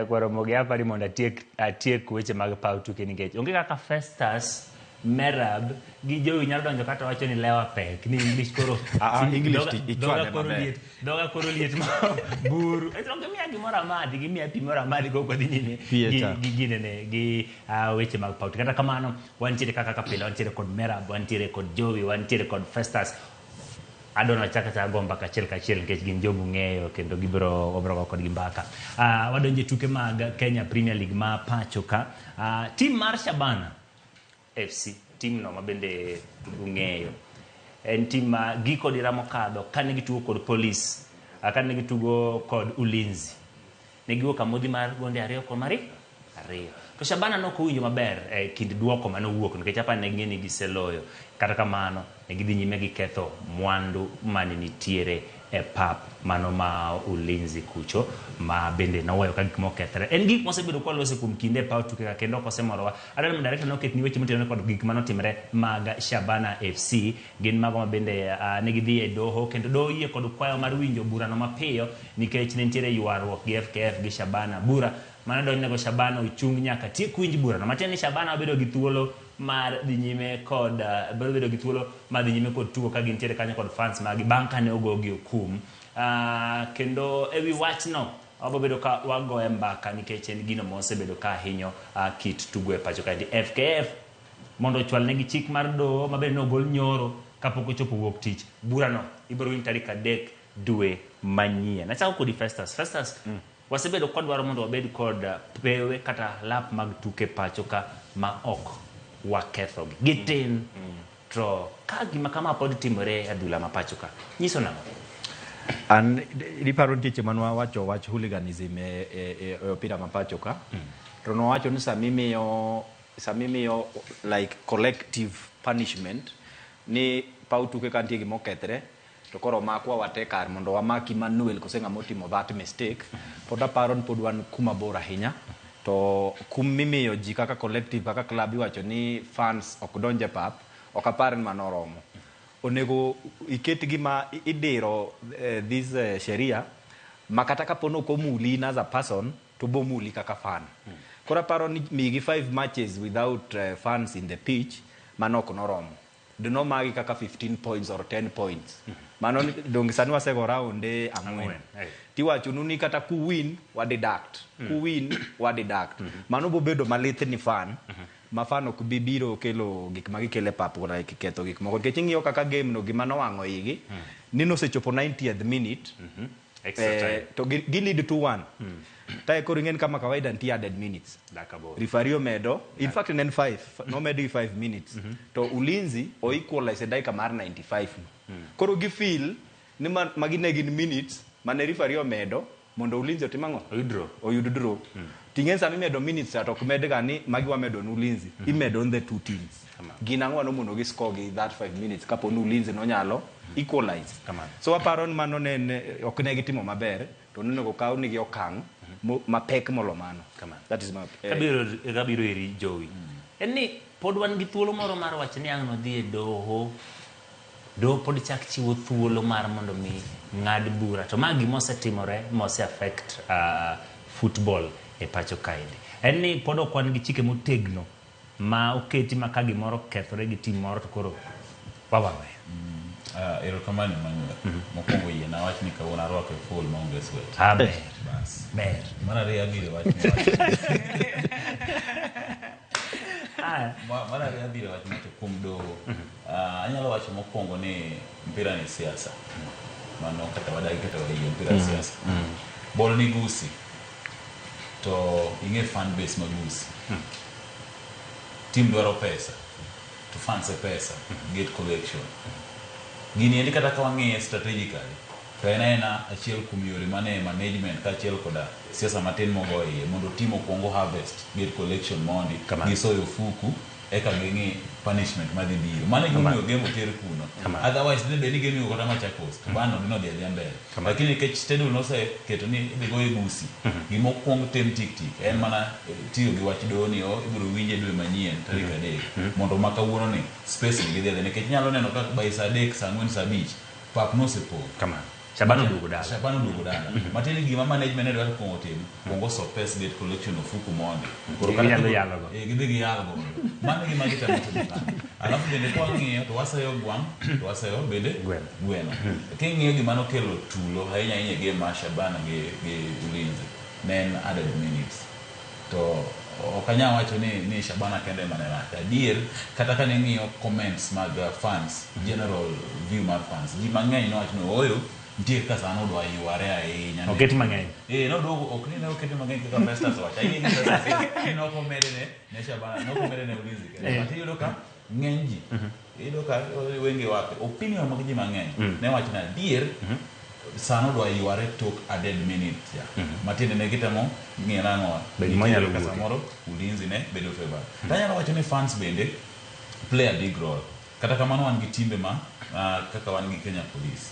kwaro mogi hapa ni mondo atiek weche mag paw tuke nikech onge kaka Festus Merab gi Joey nyalo donjo kata wacho ni lewa pek ni English koro doga koro liet ma buru onge miya gimoro amadi gi miya pi moro amadi go dhi nyime gi weche mag paw tuke. Kata kamano wantiere kaka pile, wantiere kod Merab, wantiere kod Joey, wantiere kod Festus. Adona chaka go mbaka kachiel nikech gin jogu ng'eyo kendo gibro kod gi mbaka. Wadonje tuke mag Kenya Premier League ma pacho ka. Team mar Shabana FC, team no mabende ung'eyo. En team ma giko dira mokadho kane gitugo kod Police, kane gitugo kod Ulinzi. Ne giwuok amodhi mar gonde 2-2. To Shabana nokowinjo maber kind duoko mane owuok nikech apa ne ng'eni giseloyo. Kata kamano ne gidhi nyime gi ketho mwandu mane nitiere e pap mano ma Ulinzi kucho ma bende nawayo ka gik mokethre. En gik mosebedo kwalose kuom kinde paw tuke ka kendo kosemorowa. Adana director noket ni weche motenore kod gik manotimre mag Shabana FC gin mago ma bende ne gidhi e doho kendo doho yie kod kwayo mar winjo bura no mapiyo nikech ne nitiere ywaruok gi FKF gi Shabana. Bura mana donjnego Shabana ochung nyaka tiek winj bura no matiende ni Shabana obedo gi thuolo mar dhi nyime kod bedo gi thuolo mar dhi nyime kod tugo ka gintiere kanyo kod fans magi bang' kane ogogi okum. Kendo ewi wachno wabobedo ka wagoye mbaka nikech en gino mosebedo ka hinyo kit tugo e pacho kae. FKF mondo ochwal negi chik mar doho mabende nogol nyoro kapok ochopo wuok tich. Bura no ibiro winj tarik 3 dwe manyien. Achako kodi Festus. Wasebedo kod dwaro mondo wabed kod pewe kata lap mag tuke pacho ka ma ok wakethogi gitin. To ka gima kama pod timore adhula ma pacho ka nyiso nang'o? An riparo nitie manwa wacho wach hooliganism e opira ma pacho ka. To no wacho ni samimiyo like collective punishment ni paw tuke ka nitie gima okethre to koro makwa watekar mondo wamaki Manuel kosenga motimo that mistake. Pod aparo ni pod wan kuma bora ahinya. To kum mimiyo ji kaka collective kaka club iwacho ni fans ok donje pap ok apar ni manoromo. Onego iket gima idiro this sheria makata kapono komuli as a person to bomuli kaka fan. Kora paro ni migi 5 matches without fans in the pitch manok noromo. Dino magi kaka 15 points or 10 points. Mano dongi sani wasego round ang'wen. Tiwacho nuni kata ku win wa deduct. Mano bobedo malit ni fan. Ma fan ok bibiro kelo gik magikele pap ora iketho gik moko. Nikech ing'iyo kaka game no gima nowang'o igi ni nosechopo 90th minute. To gi lead 2-1. Tae koro ng'en kama kawaida nitie added minutes. Referee medo, in fact nen 5, no medo 5 minutes. To Ulinzi o equalize dakika mar 95. Koro gi feel ni magine gin minutes mane referee medo mondo Ulinzi otim ang'o? Oyud draw. Tingen sami medo minutes to ok med gani magi wa medo Ulinzi. Imedo on the two teams. Ginang'o no mondo gi score gi that 5 minutes kapo Ulinzi no nyalo equalize. So aparo ni mano ne ok ne gitimo maber to nonego kaw nigi okang' mapek molo mano. That is my kabiro iri Joey. En ni pod wan gi thuolo moro mar wacho ni ang' no dhi e doho pod chak chiwo thuolo mar mondo mi ng'ad bura to magi mosetimore mose affect football e pacho kaende. En ni pod ok wan gi chike motegno ma oketi ma ka gimoro kethore gi tim moro to koro wawawe. Erokamano Manuel. Mokwongo yie na wach ni kawuono arwako full maonge sweat. Ber. Mar ariyo abiro wach ni Mar ariyo abiro wach ni kuom doho. Anyalo wacho mokwongo ni mpira ni siasa. Mano kata wadagi kata wayie mpira siasa. Bol ni gusi. To ing'e fan base magusi. Team dwaro pesa. To fans e pesa. Gate collection. Gini endi kata kawang'e strategically. To ena achiel kuom yore mane management ka achiel koda siasa matin mogo iye mondo team okwongo harvest gate collection mondi gisoyo fuku eka ging'e punishment madhi biro. Mane gimiyo game oter kuno. Otherwise ne ni game kota Machakos. To bano dino dhi mbele. Lakini kech schedule nose keto ni idhi go e busi. Gimo kwongo tem tik en mana tiyo gi wach doho ni ibiro winje dwe manyien tarik 3 mondo makawuono ni space ni gidhi ne kech nyalo neno ka by saa 3 saa 4 saa 5 pap no sepo. Shabana dugo dala. Shabana dugo dala. Matini gima management ne dwaro kongo tim. Kongo sopes gate collection of fuku mondi. Yalo yalo go. Gidhi gi yalo go. Mano gima gitemo timo kanyo. Alafu bende kwa ng'iyo to wasayo gwang, to wasayo bende gweno. King'iyo gima nokelo tulo ahinya ahinya game mar Shabana gi Ulinzi. Ne en added minutes. To okanya wacho ni Shabana kende manena. Adier kata ka ng'iyo comments mag fans, general view mag fans. Ji mang'eny no wacho no oyo ndiye kasa no do ayuare ahinya. Oketi mang'eny. No do okni ne oketi mang'eny kaka Festus wacho. Ai ni sasa no komere ne Shabana, no komere ne Ulinzi. Ati yudo ka ng'eny ji. Yudo ka wenge wape opinion mag ji mang'eny. Ne wacho na adier sano do ayuare tok added minutes ya. Matinde ne gitemo ng'era ng'o. Bende manyalo kasa moro Ulinzi ne bedo favor. Tanyalo wacho ni fans bende play a big role. Kata kamano wan gi timbe ma kaka wan gi Kenya Police,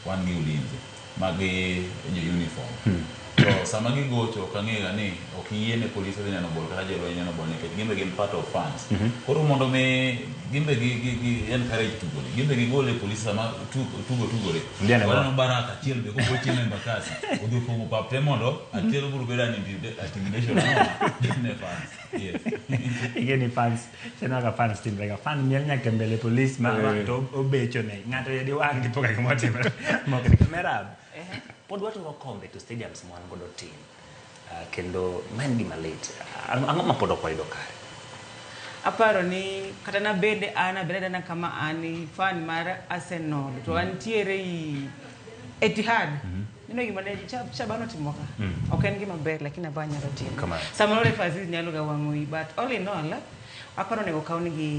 wan gi Ulinzi magi uniform. So sama gigocho kang'ega ni okiyiene police dhi neno bol kata jelo neno bol nikech gimbe gin part of fans. Koro mondo me gimbe gi encourage tugo ni gimbe gi gole police sama tugo re wala baraka chiel be ko chime mbakasi udhi pogo papte mondo atielo buru beda ni intimidation ne fans. Yes. Igeni fans tena ka fans team like fan miel nyaka mbele police ma to obecho ne ng'ato yedi wang gi poka mo timre mo ke kamera pod watu go kombe to stadiums mwan godo team kendo man gima late ang'o ma pod okwayo kare aparo ni kata na bede ana bede na kama ani fan mar Arsenal to antiere i Etihad nino gima ne Shabana timoka oken gima ber lakini abanya ro team samoro fazi nyalo ga wang'oi but all in all aparo ne okawni gi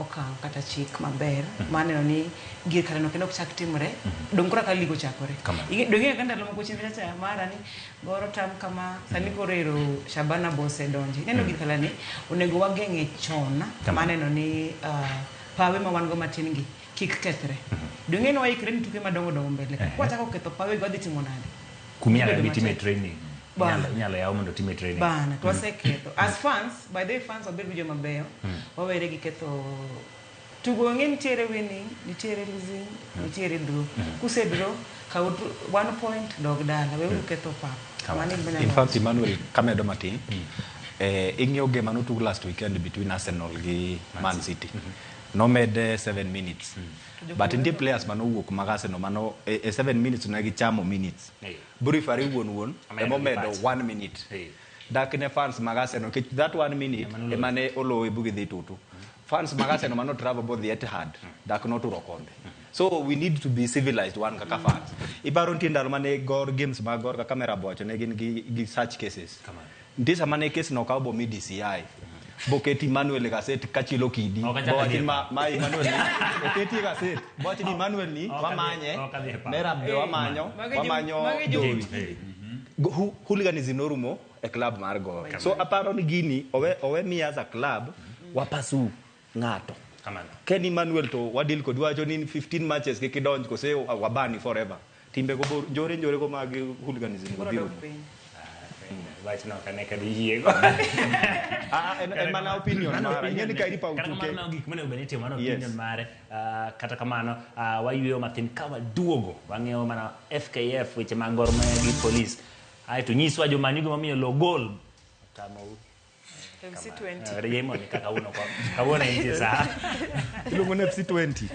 okang kata chik maber maneno ni gir kata no kendo chak timre dongkora ka ligo chakore donge kanda lo moko chimbe cha mara ni goro tam kama sani korero Shabana bose donji neno gir kala ni onego wageng'e chona maneno ni pawe ma wan go matin gi kik kethre donge no waikre ni tuke madongo mbele kwa chako ketho pawe go dhi timo nade kumia ga team training nyalo yao mondo team training bana twaseketho as fans by the fans obed video mabeyo wawere gi ketho tugo ng'en tiere winning nitiere losing nitiere draw kuse draw ka 1 point dog dala we ketho pa in fact Emmanuel kamedo matin ing'yo game manotug last weekend between Arsenal gi Man City no made 7 minutes but in the players manowuok mag Arsenal mano 7 minutes na gi chamo minutes burifari won emo medo 1 minute dak ne fans mag Arsenal ke that 1 minute emane olowe bugi dhi tutu fans mag Arsenal mano travel both the Etihad dak no turo kombe so we need to be civilized one kaka fans ibaro ndalo mane gor games mag gor ka kamera bocho ne gin gi such cases ndisa mane case no ka obo mi DCI boketi Emmanuel Gasset kachilo kidi botin ma Emmanuel ni oketi Gasset botin Emmanuel ni wamanye merabde wamanyo hooliganism norumo e club mar go so aparo ni gini owe mi as a club wapasu ng'ato kamano Ken Emmanuel to wadil kod wacho ni 15 matches ke kidonj ko se wabani forever timbe go njore go mag hooliganism go biro Right now can I can hear en mana opinion mara ngeni ka iripa utuke kata kamano gik mane obenite mano opinion mare kata kamano wayuyo matin kawa duogo wang'eyo mana FKF weche mangor gi police ai to nyiswa jo manigo mamiyo lo gol tamo FC20 reyemo ni kaka uno kwa kawona inti saa ilungo FC20